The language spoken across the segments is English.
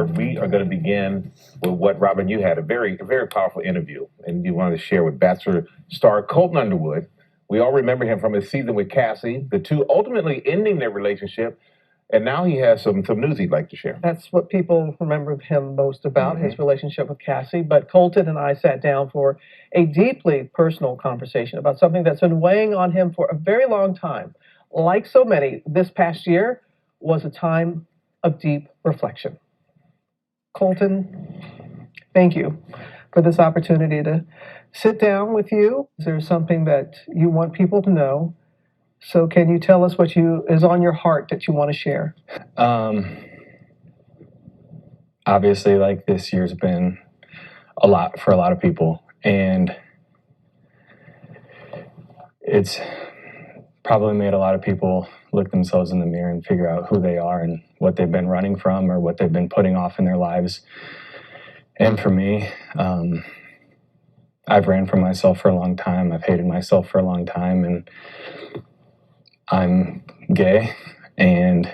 Bachelor. We are going to begin with what, Robin, you had a very powerful interview, and you wanted to share with Bachelor star Colton Underwood. We all remember him from his season with Cassie, the two ultimately ending their relationship, and now he has some news he'd like to share. That's what people remember him most about, his relationship with Cassie. But Colton and I sat down for a deeply personal conversation about something that's been weighing on him for a very long time. Like so many, this past year was a time of deep reflection. Colton, thank you for this opportunity to sit down with you. Is there something that you want people to know? So can you tell us what is on your heart that you want to share? Obviously, like, this year's been a lot for a lot of people, and it's probably made a lot of people look themselves in the mirror and figure out who they are and what they've been running from or what they've been putting off in their lives. And for me, I've ran from myself for a long time. I've hated myself for a long time, and I'm gay, and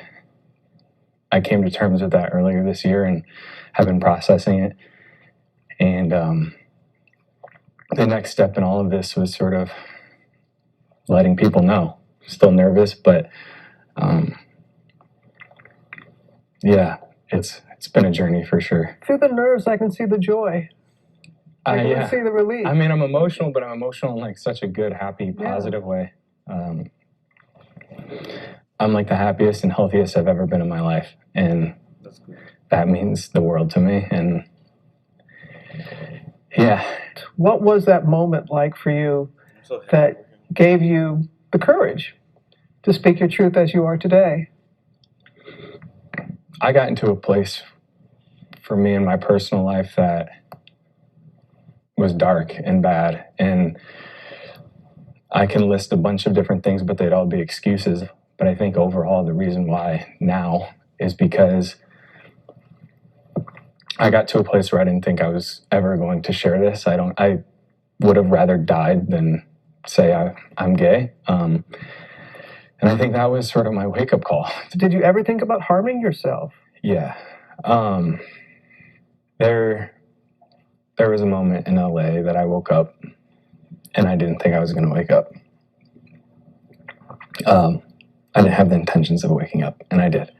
I came to terms with that earlier this year and have been processing it. And the next step in all of this was sort of letting people know. Still nervous, but yeah, it's been a journey for sure. Through the nerves, I can see the joy. I can see the relief. I mean, I'm emotional, but I'm emotional in like such a good, happy, positive way. I'm like the happiest and healthiest I've ever been in my life, and that means the world to me. And yeah. What was that moment like for you that gave you the courage to speak your truth as you are today? I got into a place for me in my personal life that was dark and bad, and I can list a bunch of different things, but they'd all be excuses. But I think overall the reason why now is because I got to a place where I didn't think I was ever going to share this. I would have rather died than say I'm gay. And I think that was sort of my wake-up call. Did you ever think about harming yourself? Yeah. There was a moment in LA that I woke up and I didn't think I was going to wake up. I didn't have the intentions of waking up, and I did.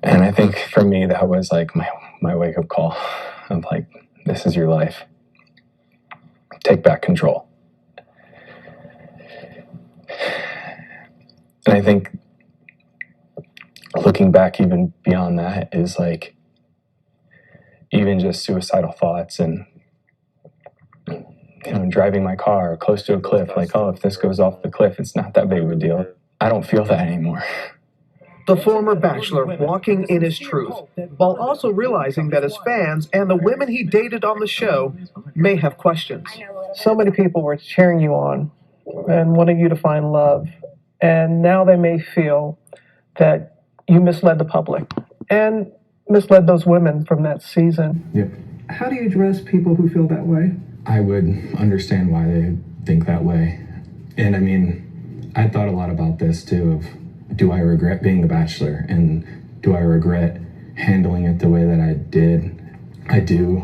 And I think for me, that was like my wake-up call of like, this is your life. Take back control. And I think looking back even beyond that is like, even just suicidal thoughts and, you know, driving my car close to a cliff, like, oh, if this goes off the cliff, it's not that big of a deal. I don't feel that anymore. The former Bachelor walking in his truth, while also realizing that his fans and the women he dated on the show may have questions. So many people were cheering you on and wanting you to find love, and now they may feel that you misled the public and misled those women from that season. Yep. How do you address people who feel that way? I would understand why they think that way. And I mean, I thought a lot about this too, of do I regret being the Bachelor, and do I regret handling it the way that I did? I do.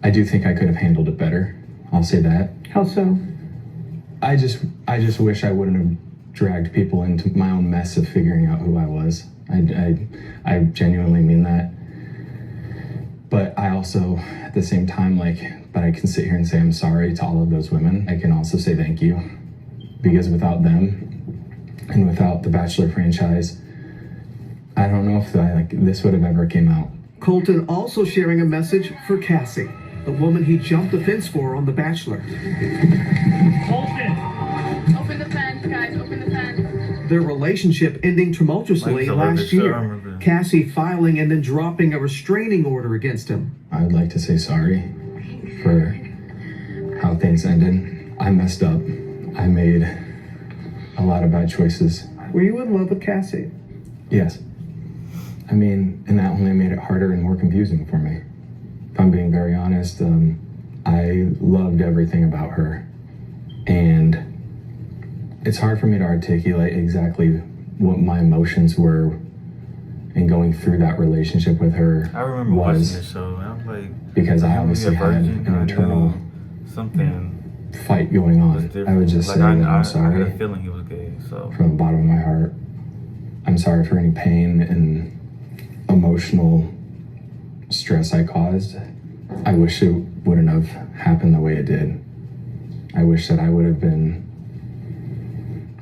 I do think I could have handled it better. I'll say that. How so? I just wish I wouldn't have dragged people into my own mess of figuring out who I was. I genuinely mean that. But I also, at the same time, but I can sit here and say I'm sorry to all of those women. I can also say thank you, because without them and without the Bachelor franchise, I don't know if this would have ever came out. Colton also sharing a message for Cassie, the woman he jumped the fence for on The Bachelor. Colton! Open the fence, guys, open the fence. Their relationship ending tumultuously last year. Cassie filing and then dropping a restraining order against him. I would like to say sorry for how things ended. I messed up. I made a lot of bad choices. Were you in love with Cassie? Yes. I mean, and that only made it harder and more confusing for me. If I'm being very honest, I loved everything about her. And it's hard for me to articulate exactly what my emotions were in going through that relationship with her I remember watching was the show, and I was like, because I obviously had virgin, an I internal knew something fight going was on. different. I would just like, say that I'm I had sorry a feeling he was gay, so. from the bottom of my heart. I'm sorry for any pain and emotional stress I caused. I wish it wouldn't have happened the way it did. I wish that I would have been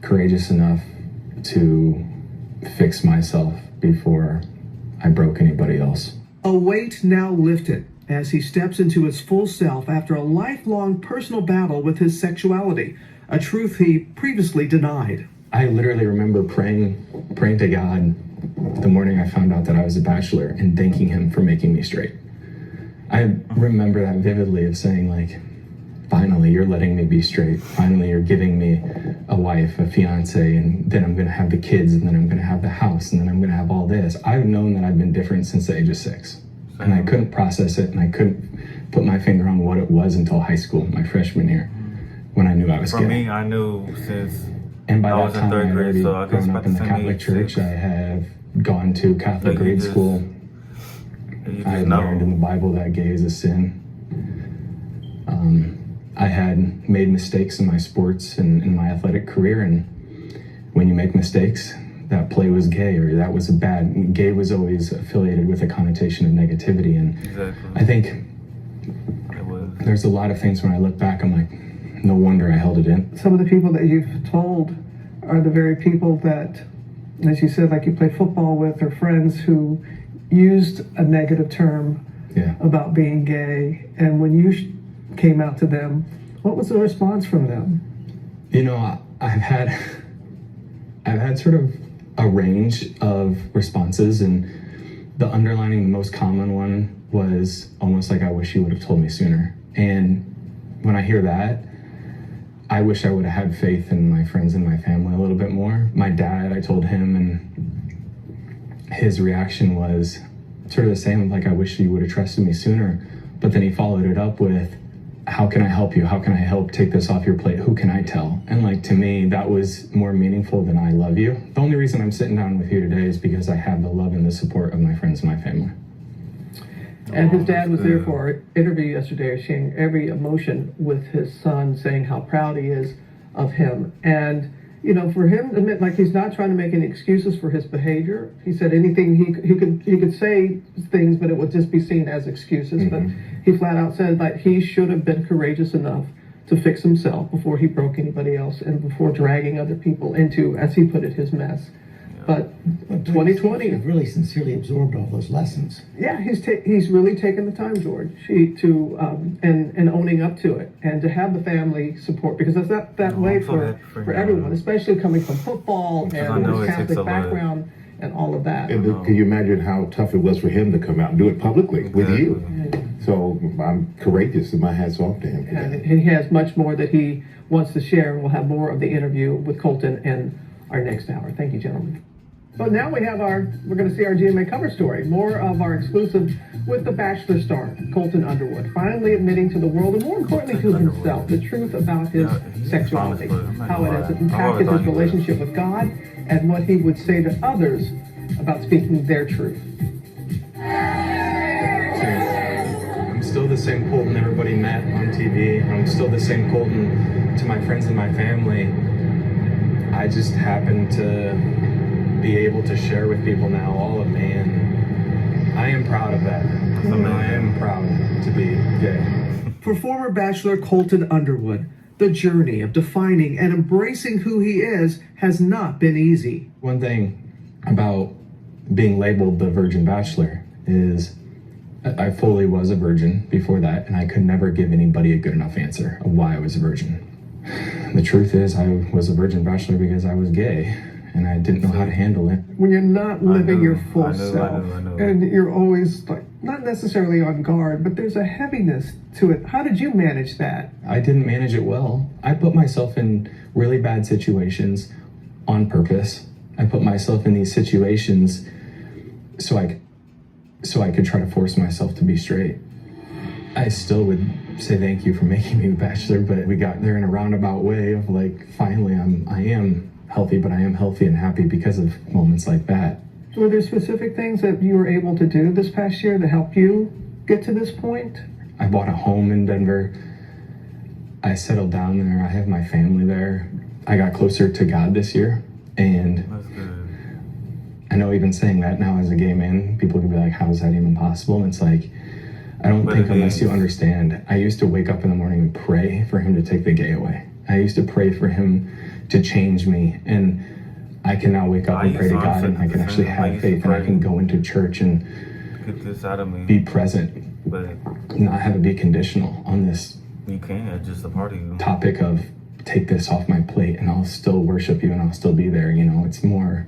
courageous enough to fix myself before I broke anybody else. A weight now lifted as he steps into his full self after a lifelong personal battle with his sexuality, a truth he previously denied. I literally remember praying to God the morning I found out that I was a bachelor and thanking him for making me straight. I remember that vividly, of saying, like, finally you're letting me be straight. Finally you're giving me a wife, a fiance, and then I'm gonna have the kids, and then I'm gonna have the house, and then I'm gonna have all this. I've known that I've been different since the age of 6. And I couldn't process it, and I couldn't put my finger on what it was until high school, my freshman year, when I knew I was gay. For me, I knew since And by I that was in time, I third had grade, already so I guess grown about up in the the same Catholic age, Church. 6. I have gone to Catholic Like, you grade just- school. You I had know. learned in the Bible that gay is a sin. I had made mistakes in my sports and in my athletic career, and when you make mistakes, that play was gay, or that was bad. Gay was always affiliated with a connotation of negativity, and Exactly. I think It was. there's a lot of things when I look back, I'm like, no wonder I held it in. Some of the people that you've told are the very people that, as you said, like you play football with, or friends who used a negative term Yeah. about being gay. And when you came out to them, what was the response from them? You know, I've had sort of a range of responses, and the underlining, the most common one was almost like, I wish you would have told me sooner. And when I hear that, I wish I would have had faith in my friends and my family a little bit more. My dad, I told him, and his reaction was sort of the same, like, I wish you would have trusted me sooner. But then he followed it up with, how can I help you? How can I help take this off your plate? Who can I tell? And like, to me, that was more meaningful than I love you. The only reason I'm sitting down with you today is because I have the love and the support of my friends and my family. And his dad was there for our interview yesterday, sharing every emotion with his son, saying how proud he is of him. And, you know, for him to admit, like, he's not trying to make any excuses for his behavior. He said anything he could say things, but it would just be seen as excuses. But he flat out said that he should have been courageous enough to fix himself before he broke anybody else and before dragging other people into, as he put it, his mess. But 2020, You've really sincerely absorbed all those lessons. yeah, he's really taken the time, George, to and owning up to it, and to have the family support, because it's not that way I'm so for happy for him. everyone, especially coming from football I and know his it takes Catholic a lot. background and all of that. And can you imagine how tough it was for him to come out and do it publicly with you? So I'm courageous, and my hat's off to him for And that. he has much more that he wants to share, and we'll have more of the interview with Colton in our next hour. Thank you, gentlemen. But now we're going to see our GMA cover story. More of our exclusive with the Bachelor star, Colton Underwood, finally admitting to the world, and more importantly to himself, the truth about his sexuality, how it has impacted his relationship with God, and what he would say to others about speaking their truth. I'm still the same Colton everybody met on TV. I'm still the same Colton to my friends and my family. I just happen to be able to share with people now all of me, and I am proud of that. I am proud to be gay. For former Bachelor Colton Underwood, the journey of defining and embracing who he is has not been easy. One thing about being labeled the Virgin Bachelor is I fully was a virgin before that, and I could never give anybody a good enough answer of why I was a virgin. The truth is, I was a Virgin Bachelor because I was gay, and I didn't know how to handle it. When you're not living your full self, I know. and you're always, like, not necessarily on guard, but there's a heaviness to it. How did you manage that? I didn't manage it well. I put myself in really bad situations on purpose. I put myself in these situations so I could try to force myself to be straight. I still would say thank you for making me a bachelor, but we got there in a roundabout way of, like, finally I am healthy, but I am healthy and happy because of moments like that. Were there specific things that you were able to do this past year to help you get to this point? I bought a home in Denver. I settled down there. I have my family there. I got closer to God this year. And That's good. I know even saying that now as a gay man, people can be like, how is that even possible? And it's like, I don't But think it unless is. you understand. I used to wake up in the morning and pray for him to take the gay away. I used to pray for him to change me. And I can now wake up I and used pray to to God, and I can actually I have used to faith, and I pray. can go into church and Get this out of me. be present, But not have it be conditional on this you can't. It's just a part of you. topic of take this off my plate and I'll still worship you and I'll still be there. You know, it's more,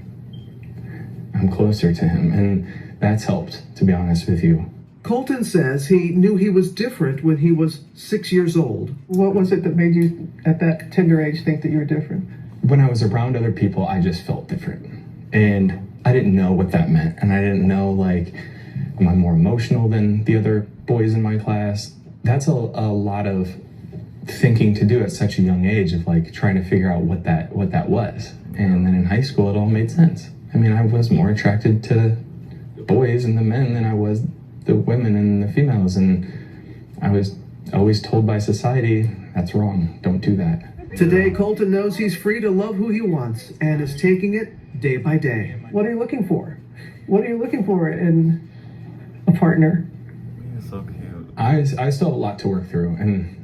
I'm closer to him, and that's helped, to be honest with you. Colton says he knew he was different when he was 6 years old. What was it that made you, at that tender age, think that you were different? When I was around other people, I just felt different. And I didn't know what that meant. And I didn't know, like, am I more emotional than the other boys in my class? That's a lot of thinking to do at such a young age, of like trying to figure out what that was. And then in high school, it all made sense. I mean, I was more attracted to boys and the men than I was the women and the females. And I was always told by society, that's wrong, don't do that. Today, Colton knows he's free to love who he wants and is taking it day by day. What are you looking for? What are you looking for in a partner? You're so cute. I still have a lot to work through, and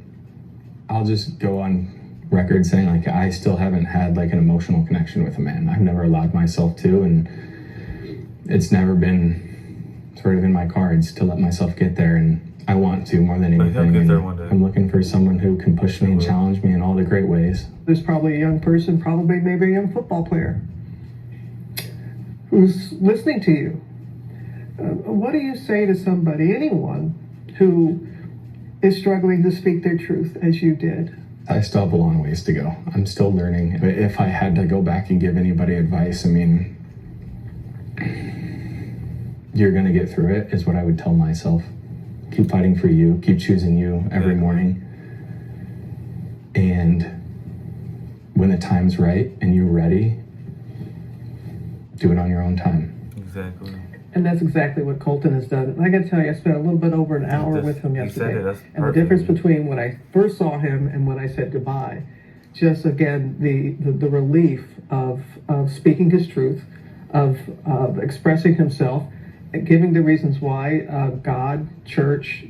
I'll just go on record saying, like, I still haven't had like an emotional connection with a man. I've never allowed myself to, and it's never been sort of in my cards to let myself get there, and I want to more than But he'll anything. get there And one day. I'm looking for someone who can push me and challenge me in all the great ways. There's probably a young person, probably maybe a young football player, who's listening to you. What do you say to somebody, anyone, who is struggling to speak their truth as you did? I still have a long ways to go. I'm still learning. But if I had to go back and give anybody advice, I mean, you're gonna get through it, is what I would tell myself. Keep fighting for you, keep choosing you every morning. And when the time's right and you're ready, do it on your own time. Exactly. And that's exactly what Colton has done. And I got to tell you, I spent a little bit over an hour with him You said yesterday. it, that's And the perfect. difference between when I first saw him and when I said goodbye, just again, the relief of speaking his truth, of expressing himself, and giving the reasons why, God, church,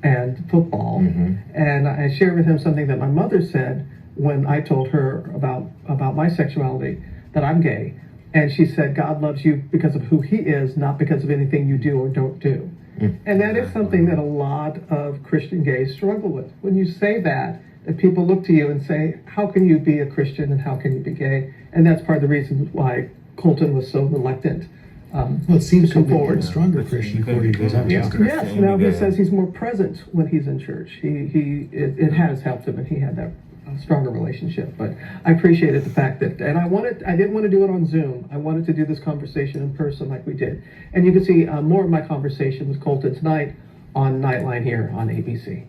and football. And I shared with him something that my mother said when I told her about my sexuality, that I'm gay. And she said, God loves you because of who he is, not because of anything you do or don't do. And that is something that a lot of Christian gays struggle with. When you say that people look to you and say, how can you be a Christian and how can you be gay? And that's part of the reason why Colton was so reluctant. Well, it seems to come be a forward. stronger But Christian you can according to his be gay. testimony. Yes, now he says he's more present when he's in church. It has helped him, and he had that stronger relationship. But I appreciated the fact that, and I didn't want to do it on Zoom. I wanted to do this conversation in person like we did. And you can see more of my conversation with Colton tonight on Nightline here on ABC.